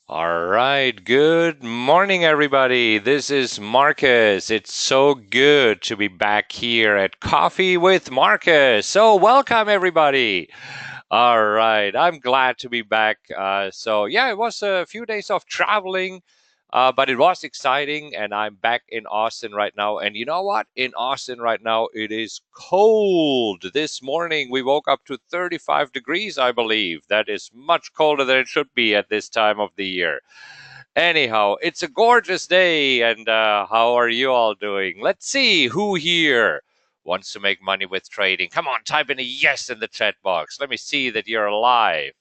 All right, good morning, everybody. This is Marcus. It's so good to be back here at Coffee with Marcus. So, welcome, everybody. All right, I'm glad to be back. Yeah, it was a few days of traveling, but it was exciting, and I'm back in Austin right now. And you know what? In Austin right now, it is cold. This morning, we woke up to 35 degrees, I believe. That is much colder than it should be at this time of the year. Anyhow, it's a gorgeous day, and how are you all doing? Let's see who here wants to make money with trading. Come on, type in a yes in the chat box. Let me see that you're alive.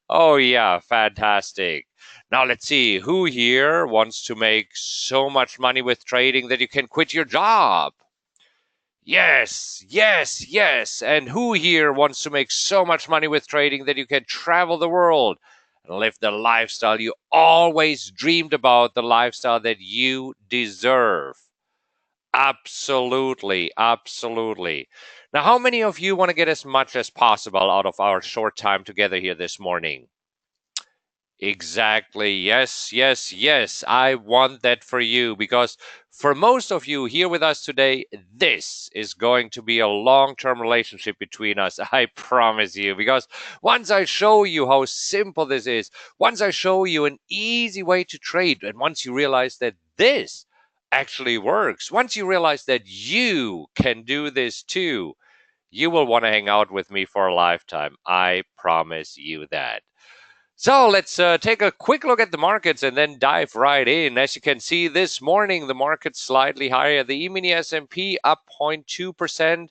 Oh, yeah, fantastic. Now, let's see who here wants to make so much money with trading that you can quit your job. Yes, yes, yes. And who here wants to make so much money with trading that you can travel the world and live the lifestyle you always dreamed about, the lifestyle that you deserve? Absolutely, absolutely. Now, how many of you want to get as much as possible out of our short time together here this morning? Exactly. Yes, yes, yes. I want that for you because for most of you here with us today, this is going to be a long-term relationship between us. I promise you. Because once I show you how simple this is, once I show you an easy way to trade, and once you realize that this actually works, once you realize that you can do this too, you will want to hang out with me for a lifetime. I promise you that. So let's take a quick look at the markets and then dive right in. As you can see, this morning the market's slightly higher. The E-mini S&P up 0.2%.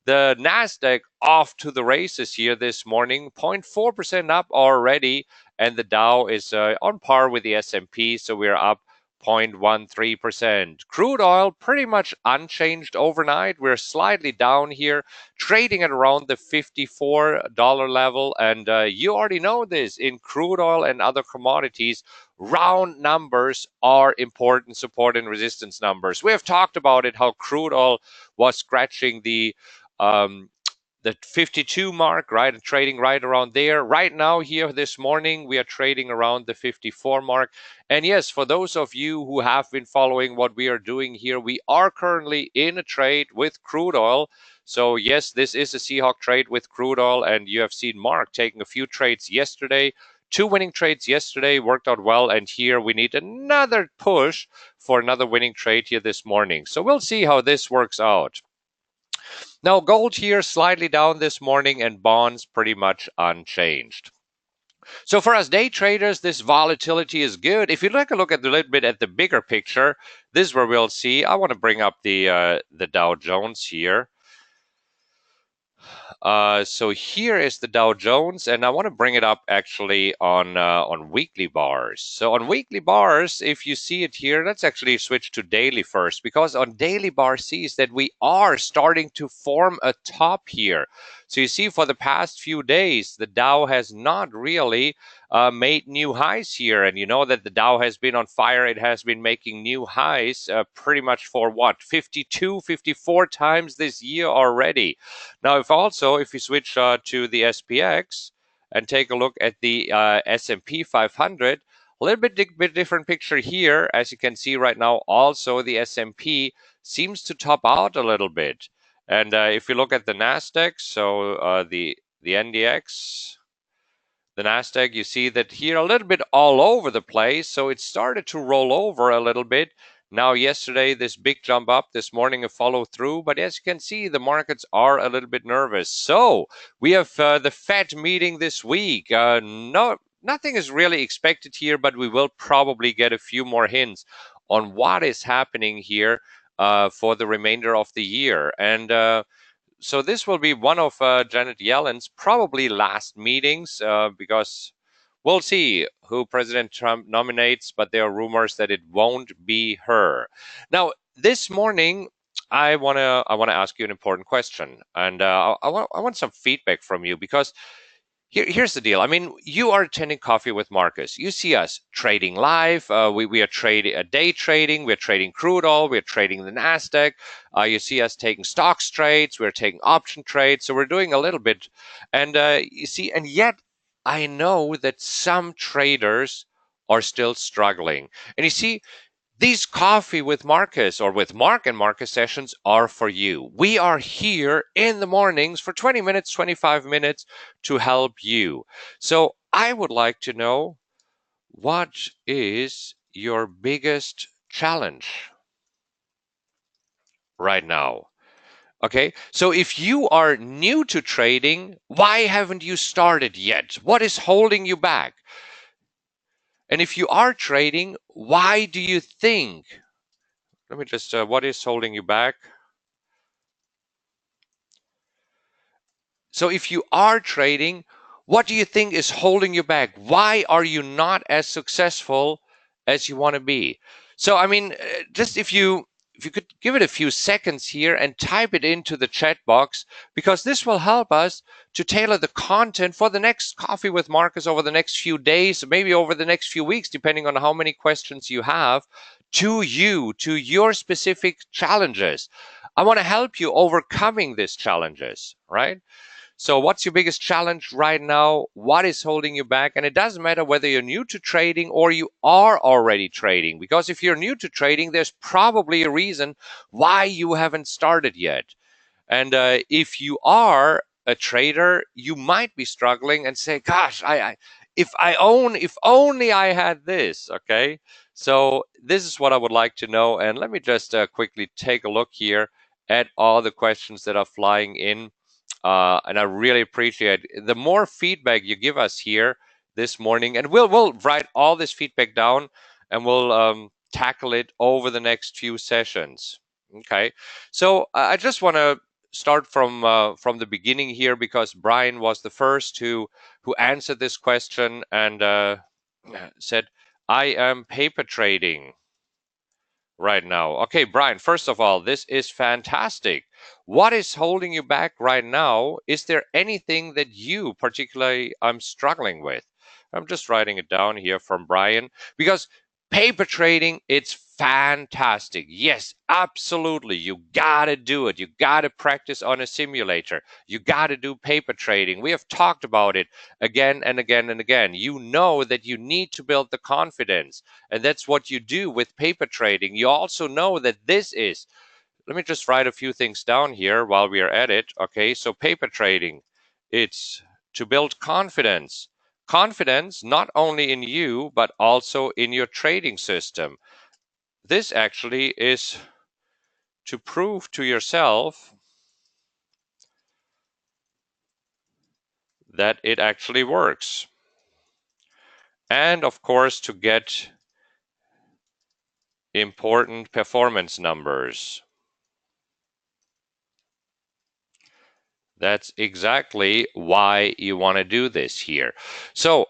The Nasdaq off to the races here this morning, 0.4% up already, and the Dow is on par with the S&P, so we're up 0.13%. Crude oil pretty much unchanged overnight. We're slightly down here, trading at around the $54 level, and you already know this. In crude oil and other commodities, round numbers are important support and resistance numbers. We have talked about it, how crude oil was scratching um, the 52 mark, right? And trading right around there. Right now, here this morning, we are trading around the 54 mark. And yes, for those of you who have been following what we are doing here, we are currently in a trade with crude oil. So yes, this is a Seahawk trade with crude oil. And you have seen Mark taking a few trades yesterday. Two winning trades yesterday worked out well. And here we need another push for another winning trade here this morning. So we'll see how this works out. Now, gold here slightly down this morning and bonds pretty much unchanged. So for us day traders, this volatility is good. If you take a look at a little bit at the bigger picture, this is where we'll see. I want to bring up the Dow Jones here. So here is the Dow Jones, and I want to bring it up actually on weekly bars. So on weekly bars, if you see it here, let's actually switch to daily first, because on daily bar sees that we are starting to form a top here. So you see, for the past few days, the Dow has not really made new highs here, and you know that the Dow has been on fire. It has been making new highs pretty much for what, 52, 54 times this year already. Now, if you switch to the SPX and take a look at the S&P 500, a little bit different picture here. As you can see right now, also the S&P seems to top out a little bit. And if you look at the Nasdaq, so the NDX, the Nasdaq, you see that here a little bit all over the place. So it started to roll over a little bit. Now, yesterday, this big jump up, this morning, a follow through. But as you can see, the markets are a little bit nervous. So we have the Fed meeting this week. Nothing is really expected here, but we will probably get a few more hints on what is happening here for the remainder of the year. And so this will be one of Janet Yellen's probably last meetings because we'll see who President Trump nominates, but there are rumors that it won't be her. Now, this morning, I wanna ask you an important question, and I want some feedback from you because here's the deal. I mean, you are attending Coffee with Marcus. You see us trading live. We are trading day trading. We're trading crude oil. We're trading the Nasdaq. You see us taking stocks trades. We're taking option trades. So we're doing a little bit. And you see, and yet I know that some traders are still struggling. And you see, these Coffee with Markus or with Mark and Marcus sessions are for you. We are here in the mornings for 20 minutes, 25 minutes to help you. So I would like to know, what is your biggest challenge right now? Okay, so if you are new to trading, why haven't you started yet? What is holding you back? And if you are trading, why do you think? Let me just, what is holding you back? So if you are trading, what do you think is holding you back? Why are you not as successful as you want to be? So I mean, just if you could give it a few seconds here and type it into the chat box, because this will help us to tailor the content for the next Coffee with Marcus over the next few days, maybe over the next few weeks, depending on how many questions you have, to you, to your specific challenges. I want to help you overcoming these challenges, right? So what's your biggest challenge right now? What is holding you back? And it doesn't matter whether you're new to trading or you are already trading, because if you're new to trading, there's probably a reason why you haven't started yet. And if you are a trader, you might be struggling and say, gosh, if only I had this. Okay. So this is what I would like to know. And let me just quickly take a look here at all the questions that are flying in. And I really appreciate the more feedback you give us here this morning, and we'll write all this feedback down, and we'll tackle it over the next few sessions. Okay, so I just want to start from the beginning here, because Brian was the first who answered this question and said, "I am paper trading right now." Okay, Brian, first of all, this is fantastic. What is holding you back right now? Is there anything that you particularly struggling with? I'm just writing it down here from Brian, because paper trading, it's fantastic. Yes, absolutely. You gotta do it. You gotta practice on a simulator. You gotta do paper trading. We have talked about it again and again and again. You know that you need to build the confidence, and that's what you do with paper trading. You also know that this is, let me just write a few things down here while we are at it. Okay, so paper trading, it's to build confidence. Confidence not only in you, but also in your trading system. This actually is to prove to yourself that it actually works. And of course, to get important performance numbers. That's exactly why you want to do this here. So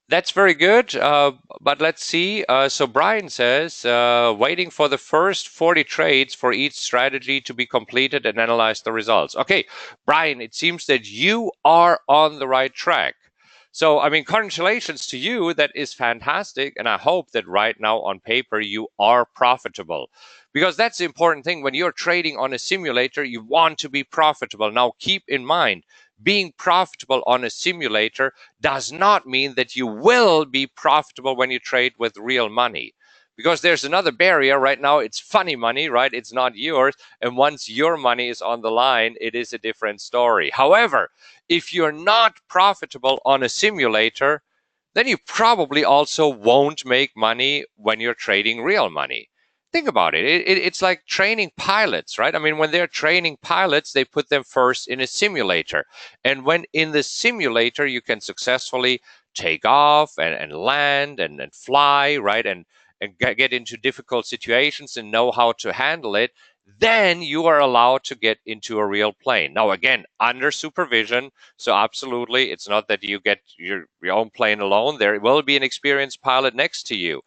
that's very good, but let's see. So Brian says, waiting for the first 40 trades for each strategy to be completed and analyze the results. Okay, Brian, it seems that you are on the right track. So, I mean, congratulations to you. That is fantastic. And I hope that right now on paper, you are profitable, because that's the important thing. When you're trading on a simulator, you want to be profitable. Now, keep in mind, being profitable on a simulator does not mean that you will be profitable when you trade with real money, because there's another barrier right now. It's funny money, right? It's not yours. And once your money is on the line, it is a different story. However, if you're not profitable on a simulator, then you probably also won't make money when you're trading real money. Think about it. It's like training pilots, right? I mean, when they're training pilots, they put them first in a simulator. And when in the simulator, you can successfully take off and land and fly, right? And get into difficult situations and know how to handle it, then you are allowed to get into a real plane. Now, again, under supervision. So absolutely, it's not that you get your own plane alone. There will be an experienced pilot next to you.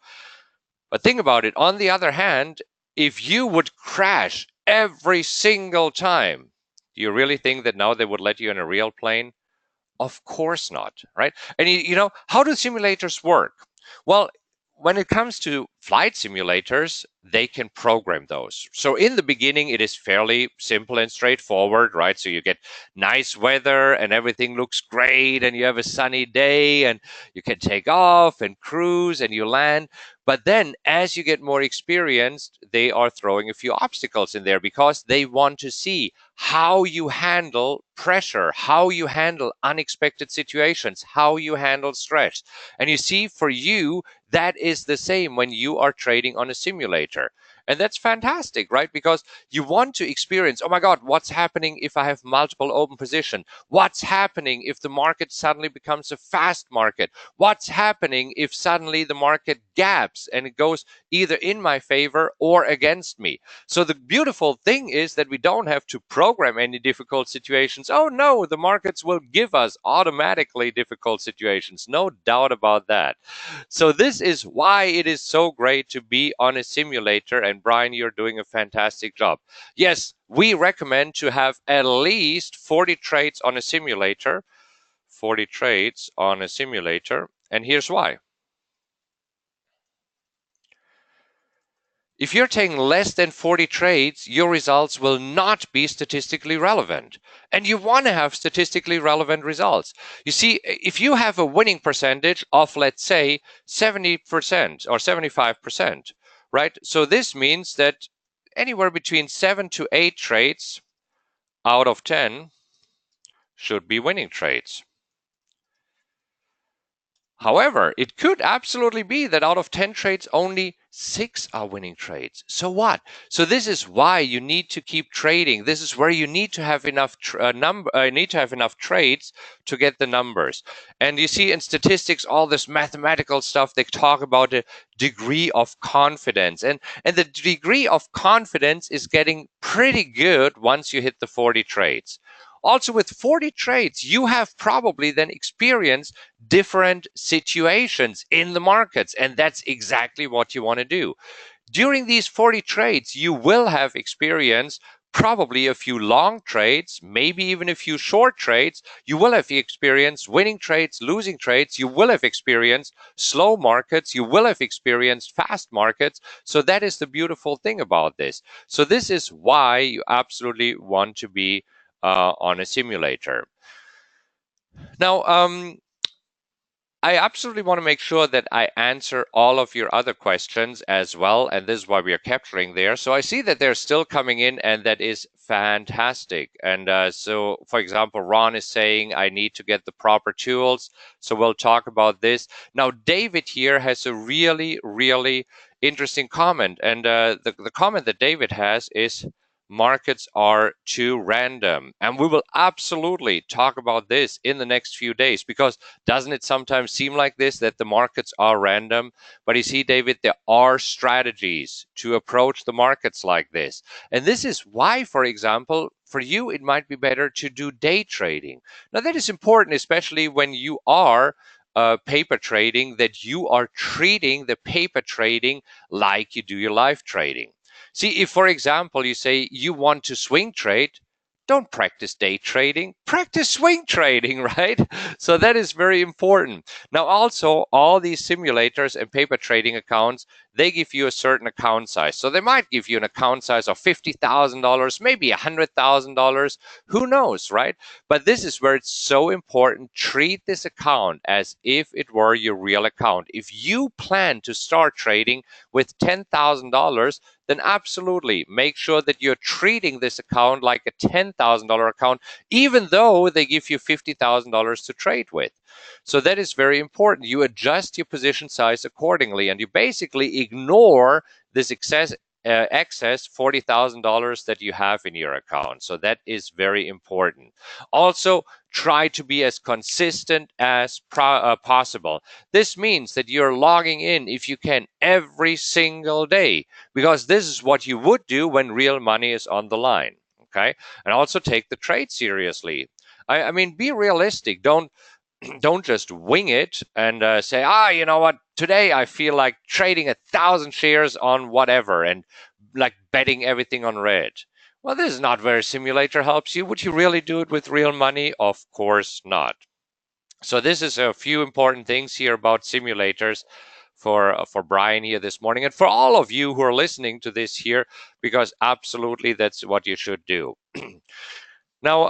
But think about it. On the other hand, if you would crash every single time, do you really think that now they would let you in a real plane? Of course not, right? And you know, how do simulators work? Well, when it comes to flight simulators, they can program those. So in the beginning, it is fairly simple and straightforward, right? So you get nice weather and everything looks great and you have a sunny day and you can take off and cruise and you land. But then as you get more experienced, they are throwing a few obstacles in there because they want to see how you handle pressure, how you handle unexpected situations, how you handle stress. And you see, for you, that is the same when you are trading on a simulator. And that's fantastic, right? Because you want to experience, oh my God, what's happening if I have multiple open position? What's happening if the market suddenly becomes a fast market? What's happening if suddenly the market gaps and it goes either in my favor or against me? So the beautiful thing is that we don't have to program any difficult situations. Oh no, the markets will give us automatically difficult situations. No doubt about that. So this is why it is so great to be on a simulator. And Brian, you're doing a fantastic job. Yes, we recommend to have at least 40 trades on a simulator. 40 trades on a simulator. And here's why. If you're taking less than 40 trades, your results will not be statistically relevant. And you want to have statistically relevant results. You see, if you have a winning percentage of, let's say, 70% or 75%, right? So this means that anywhere between 7 to 8 trades out of 10 should be winning trades. However, it could absolutely be that out of 10 trades, only 6 are winning trades. So what? So this is why you need to keep trading. This is where you need to have enough enough trades to get the numbers. And you see in statistics, all this mathematical stuff, they talk about the degree of confidence. And the degree of confidence is getting pretty good once you hit the 40 trades. Also, with 40 trades, you have probably then experienced different situations in the markets. And that's exactly what you want to do. During these 40 trades, you will have experienced probably a few long trades, maybe even a few short trades. You will have experienced winning trades, losing trades. You will have experienced slow markets. You will have experienced fast markets. So that is the beautiful thing about this. So this is why you absolutely want to be on a simulator. Now, I absolutely want to make sure that I answer all of your other questions as well, and this is why we are capturing there. So I see that they're still coming in, and that is fantastic. And so, for example, Ron is saying, I need to get the proper tools. So we'll talk about this. Now, David here has a really, really interesting comment. And the comment that David has is, markets are too random. And we will absolutely talk about this in the next few days, because doesn't it sometimes seem like this, that the markets are random? But you see, David, there are strategies to approach the markets like this. And this is why, for example, for you, it might be better to do day trading. Now, that is important, especially when you are paper trading, that you are treating the paper trading like you do your live trading. See, if, for example, you say you want to swing trade, don't practice day trading, practice swing trading, right? So that is very important. Now, also, all these simulators and paper trading accounts, they give you a certain account size. So they might give you an account size of $50,000, maybe $100,000, who knows, right? But this is where it's so important. Treat this account as if it were your real account. If you plan to start trading with $10,000, then absolutely make sure that you're treating this account like a $10,000 account, even though they give you $50,000 to trade with. So that is very important. You adjust your position size accordingly, and you basically ignore this excess $40,000 that you have in your account. So that is very important. Also, try to be as consistent as possible. This means that you're logging in, if you can, every single day, because this is what you would do when real money is on the line. Okay, and also take the trade seriously. I mean, be realistic. Don't just wing it and say, you know what, today I feel like trading 1,000 shares on whatever and like betting everything on red. Well, this is not where a simulator helps you. Would you really do it with real money? Of course not. So this is a few important things here about simulators. for Brian here this morning, and for all of you who are listening to this here, because absolutely that's what you should do. Now,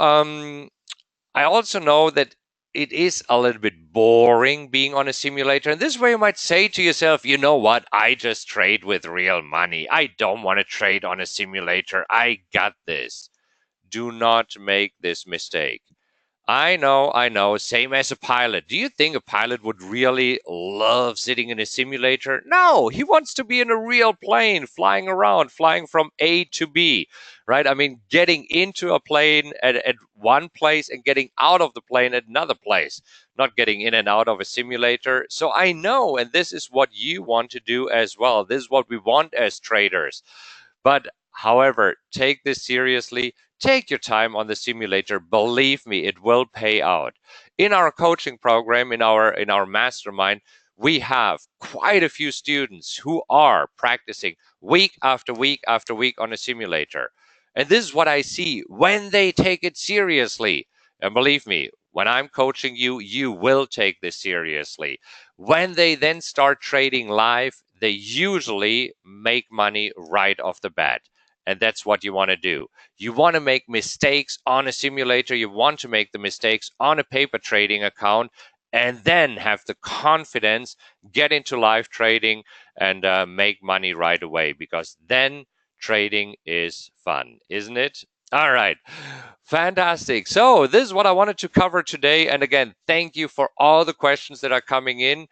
I also know that it is a little bit boring being on a simulator. And this is where you might say to yourself, you know what? I just trade with real money. I don't want to trade on a simulator. I got this. Do not make this mistake. I know. Same as a pilot. Do you think a pilot would really love sitting in a simulator? No, he wants to be in a real plane, flying around, flying from A to B, right? I mean, getting into a plane at one place and getting out of the plane at another place, not getting in and out of a simulator. So I know, and this is what you want to do as well. This is what we want as traders. But however, take this seriously. Take your time on the simulator. Believe me, it will pay out. In our coaching program, in our mastermind, we have quite a few students who are practicing week after week after week on a simulator. And this is what I see when they take it seriously. And believe me, when I'm coaching you, you will take this seriously. When they then start trading live, they usually make money right off the bat. And that's what you want to do. You want to make mistakes on a simulator. You want to make the mistakes on a paper trading account and then have the confidence, get into live trading and make money right away, because then trading is fun, isn't it? All right. Fantastic. So, this is what I wanted to cover today. And again, thank you for all the questions that are coming in.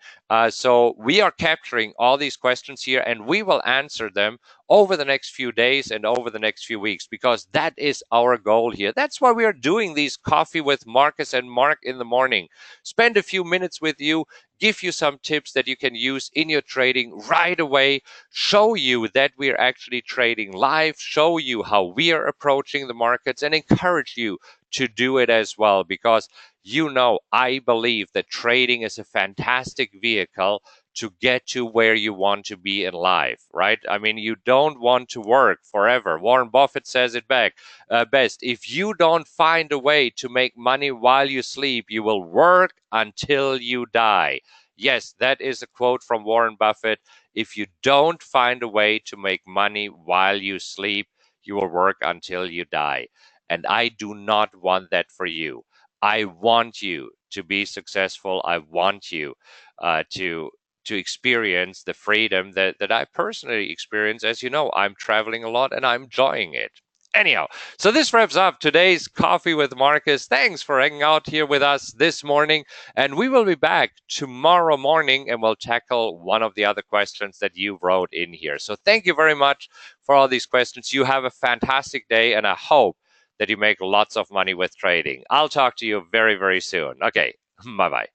So, we are capturing all these questions here and we will answer them over the next few days and over the next few weeks, because that is our goal here. That's why we are doing these Coffee with Marcus and Mark in the morning. Spend a few minutes with you, give you some tips that you can use in your trading right away, show you that we're actually trading live, show you how we are approaching the markets, and encourage you to do it as well, because I believe that trading is a fantastic vehicle to get to where you want to be in life, right? I mean, you don't want to work forever. Warren Buffett says it best. If you don't find a way to make money while you sleep, you will work until you die. Yes, that is a quote from Warren Buffett. If you don't find a way to make money while you sleep, you will work until you die. And I do not want that for you. I want you to be successful. I want you to experience the freedom that I personally experience. As you know, I'm traveling a lot and I'm enjoying it. Anyhow, so this wraps up today's Coffee with Marcus. Thanks for hanging out here with us this morning. And we will be back tomorrow morning and we'll tackle one of the other questions that you wrote in here. So thank you very much for all these questions. You have a fantastic day and I hope that you make lots of money with trading. I'll talk to you very, very soon. Okay, bye-bye.